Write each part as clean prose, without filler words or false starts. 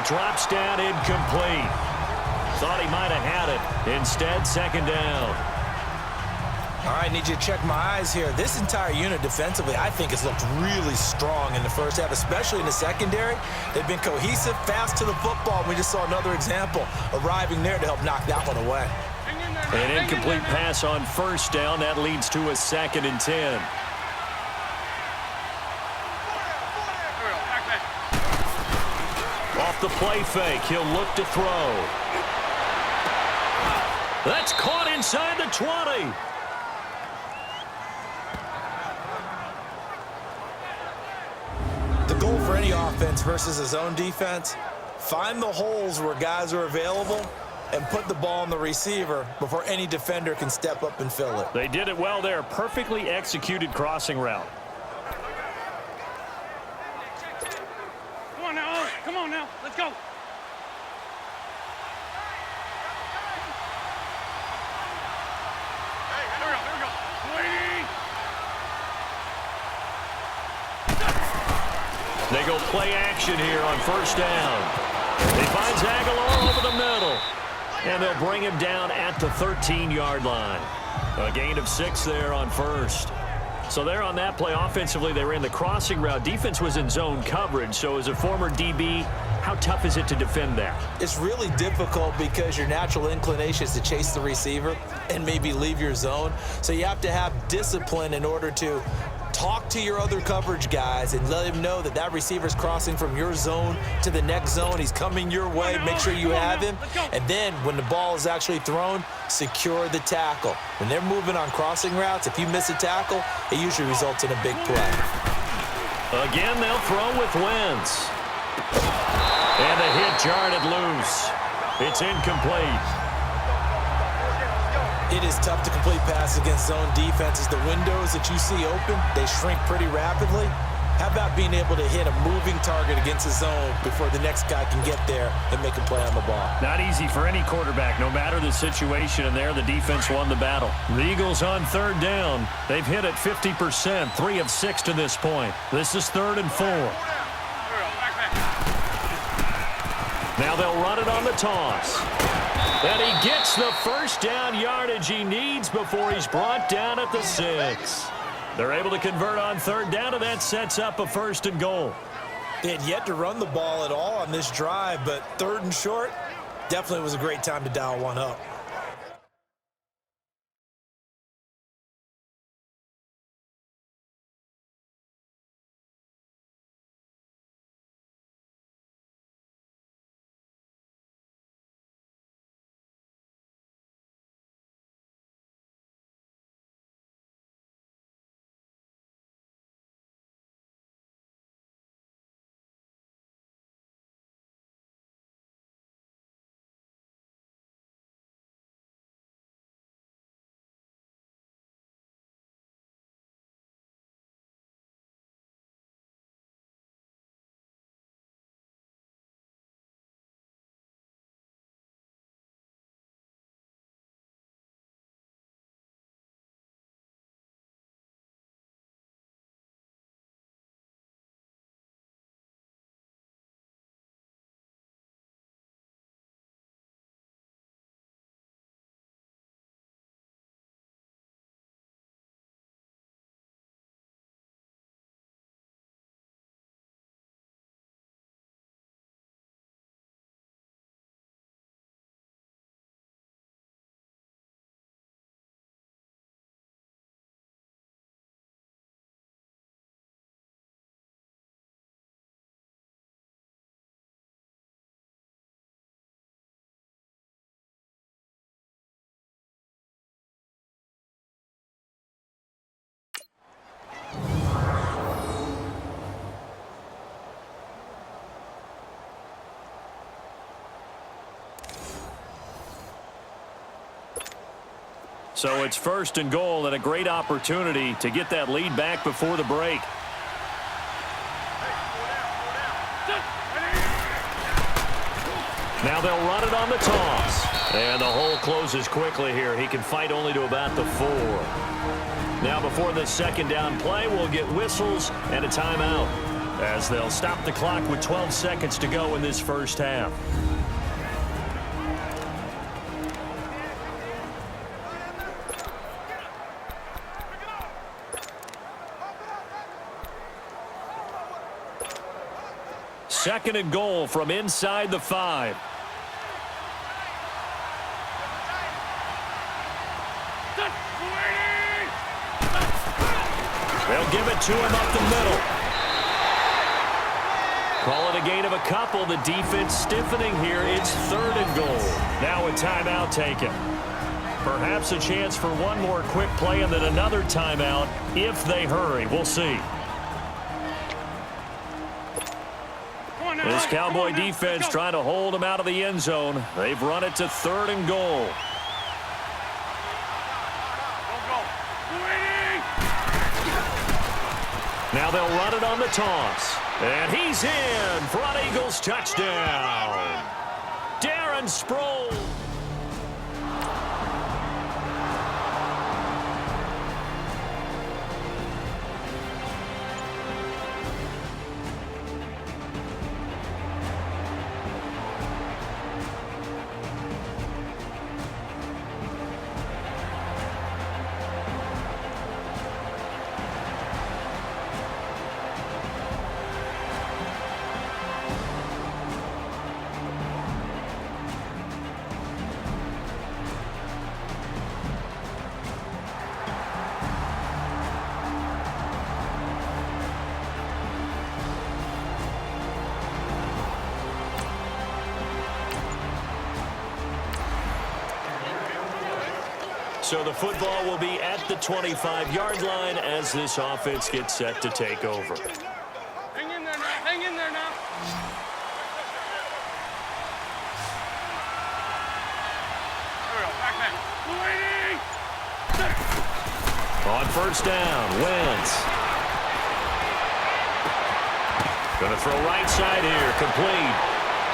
it drops down incomplete. Thought he might have had it. Instead, second down. All right, need you to check my eyes here. This entire unit defensively, I think, has looked really strong in the first half, especially in the secondary. They've been cohesive, fast to the football. We just saw another example arriving there to help knock that one away. An incomplete pass on first down. That leads to a 2nd and 10. Off the play fake, he'll look to throw. That's caught inside the 20. The goal for any offense versus a zone defense, find the holes where guys are available and put the ball on the receiver before any defender can step up and fill it. They did it well there. Perfectly executed crossing route. Come on now. Come on now. Let's go. Hey, here we go. They go play action here on first down. He finds Aguilar over the middle. And they'll bring him down at the 13-yard line. A gain of 6 there on first. So there on that play, offensively, they ran the crossing route. Defense was in zone coverage. So as a former DB, how tough is it to defend that? It's really difficult because your natural inclination is to chase the receiver and maybe leave your zone. So you have to have discipline in order to talk to your other coverage guys and let him know that that receiver's crossing from your zone to the next zone. He's coming your way. Make sure you have him. And then when the ball is actually thrown, secure the tackle. When they're moving on crossing routes, if you miss a tackle, it usually results in a big play. Again, they'll throw with Wentz. And the hit jarred it loose. It's incomplete. It is tough to complete passes against zone defenses. The windows that you see open, they shrink pretty rapidly. How about being able to hit a moving target against a zone before the next guy can get there and make a play on the ball? Not easy for any quarterback, no matter the situation, and there the defense won the battle. The Eagles on third down. They've hit it 50%, 3 of 6 to this point. This is 3rd and 4. Now they'll run it on the toss. And he gets the first down yardage he needs before he's brought down at the 6. They're able to convert on third down, and that sets up a 1st and goal. They had yet to run the ball at all on this drive, but 3rd and short definitely was a great time to dial one up. So it's 1st and goal and a great opportunity to get that lead back before the break. Now they'll run it on the toss. And the hole closes quickly here. He can fight only to about the 4. Now before the 2nd down play, we'll get whistles and a timeout. as they'll stop the clock with 12 seconds to go in this first half. Second and goal from inside the 5. They'll give it to him up the middle. Call it a gain of a couple. The defense stiffening here. It's third and goal. Now a timeout taken. Perhaps a chance for one more quick play and then another timeout if they hurry. We'll see. This Cowboy defense trying to hold him out of the end zone. They've run it to third and goal. Now they'll run it on the toss. And he's in for an Eagles touchdown. Darren Sproles. So the football will be at the 25-yard line as this offense gets set to take over. Hang in there now. Hang in there now. There we go. Back man. On first down, Wentz. Going to throw right side here, complete.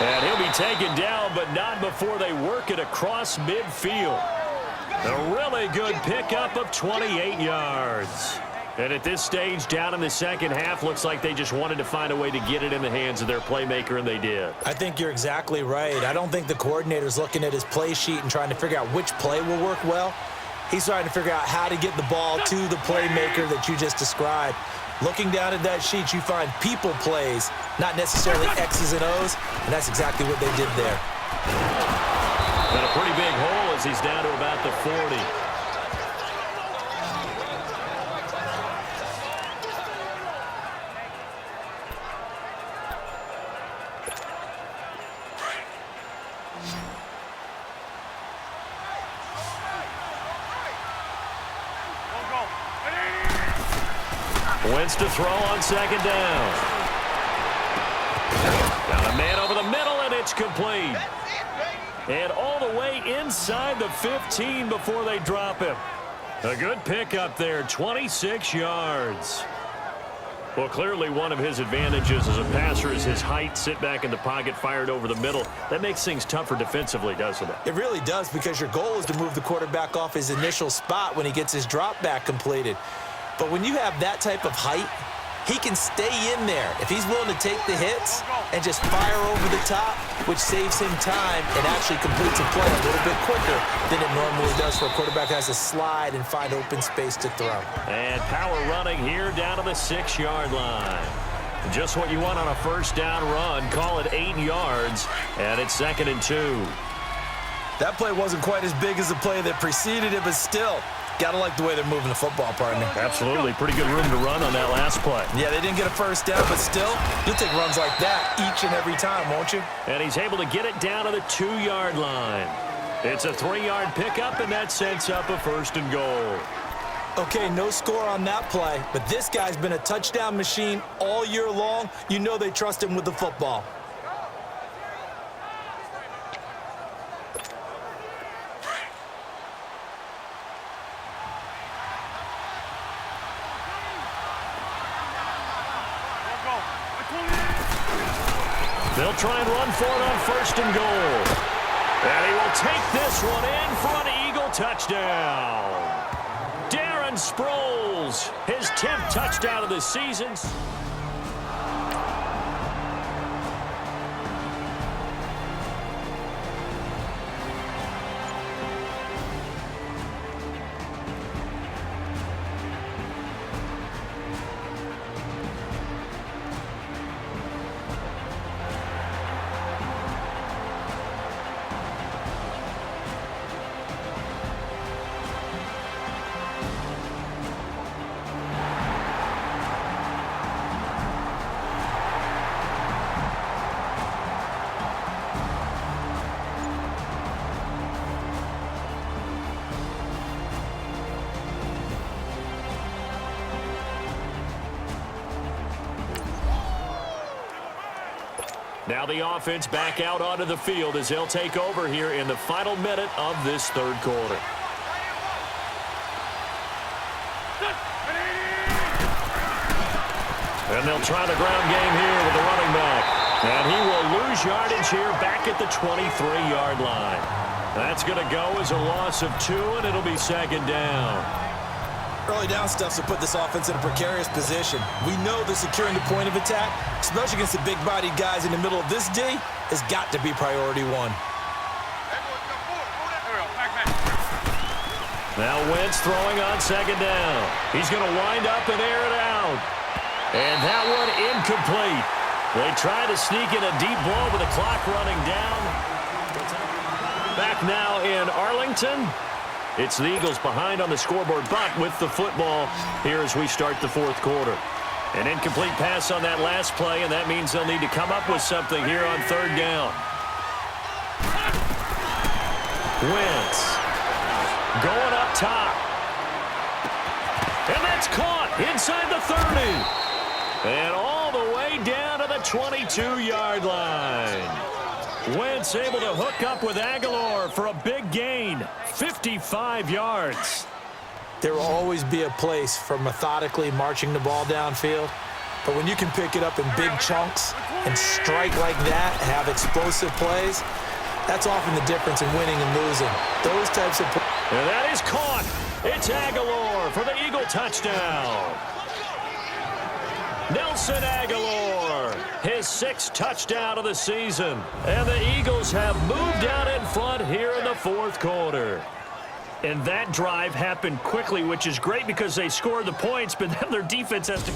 And he'll be taken down, but not before they work it across midfield. A really good pickup of 28 yards. And at this stage, down in the second half, looks like they just wanted to find a way to get it in the hands of their playmaker, and they did. I think you're exactly right. I don't think the coordinator's looking at his play sheet and trying to figure out which play will work well. He's trying to figure out how to get the ball to the playmaker that you just described. Looking down at that sheet, you find people plays, not necessarily X's and O's, and that's exactly what they did there. Got a pretty big hole as he's down to about the 40. Wentz to throw on second down. Got a man over the middle, and it's complete. And all the way inside the 15 before they drop him. A good pickup there, 26 yards. Well, clearly one of his advantages as a passer is his height. Sit back in the pocket, fired over the middle. That makes things tougher defensively, doesn't it? It really does, because your goal is to move the quarterback off his initial spot when he gets his drop back completed. But when you have that type of height, he can stay in there if he's willing to take the hits and just fire over the top, which saves him time and actually completes a play a little bit quicker than it normally does for a quarterback who has to slide and find open space to throw. And power running here down to the 6-yard line. Just what you want on a first down run. Call it 8 yards, and it's 2nd and 2. That play wasn't quite as big as the play that preceded it, but still, gotta like the way they're moving the football, partner. Absolutely. Pretty good room to run on that last play. Yeah, they didn't get a first down, but still, you'll take runs like that each and every time, won't you? And he's able to get it down to the 2-yard line. It's a 3-yard pickup, and that sets up a 1st and goal. Okay, no score on that play, but this guy's been a touchdown machine all year long. You know they trust him with the football. They'll try and run for it on 1st and goal. And he will take this one in for an Eagle touchdown. Darren Sproles, his 10th touchdown of the season. Now the offense back out onto the field as they'll take over here in the final minute of this third quarter. And they'll try the ground game here with the running back. And he will lose yardage here back at the 23-yard line. That's going to go as a loss of 2, and it'll be second down. Early down stuff to put this offense in a precarious position. We know that securing the point of attack, especially against the big-bodied guys in the middle of this D, has got to be priority 1. Now Wentz throwing on second down. He's going to wind up and air it out. And that one incomplete. They try to sneak in a deep blow with the clock running down. Back now in Arlington. It's the Eagles behind on the scoreboard, but with the football here as we start the fourth quarter. An incomplete pass on that last play, and that means they'll need to come up with something here on third down. Wentz going up top. And that's caught inside the 30. And all the way down to the 22-yard line. Wentz able to hook up with Aguilar for a big gain, 55 yards. There will always be a place for methodically marching the ball downfield, but when you can pick it up in big chunks and strike like that, have explosive plays, that's often the difference in winning and losing. Those types of plays. And that is caught. It's Aguilar for the Eagle touchdown. Nelson Aguilar, his 6th touchdown of the season. And the Eagles have moved out in front here in the fourth quarter. And that drive happened quickly, which is great because they scored the points, but then their defense has to...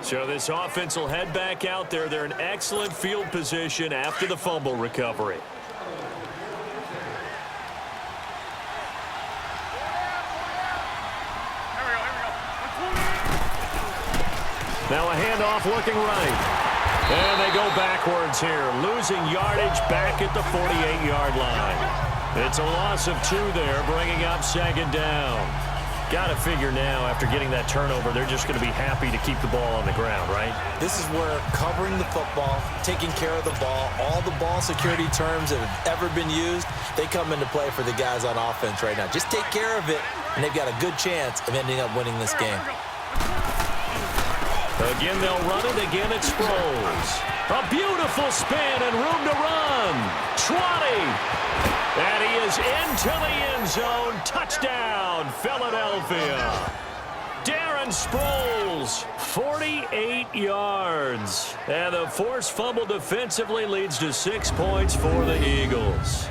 So this offense will head back out there. They're in excellent field position after the fumble recovery. Now a handoff looking right. And they go backwards here, losing yardage back at the 48-yard line. It's a loss of 2 there, bringing up second down. Got to figure now, after getting that turnover, they're just going to be happy to keep the ball on the ground, right? This is where covering the football, taking care of the ball, all the ball security terms that have ever been used, they come into play for the guys on offense right now. Just take care of it, and they've got a good chance of ending up winning this game. Again, they'll run it. Again, it's Sproles. A beautiful spin and room to run. 20. And he is into the end zone. Touchdown, Philadelphia. Darren Sproles, 48 yards. And the forced fumble defensively leads to 6 points for the Eagles.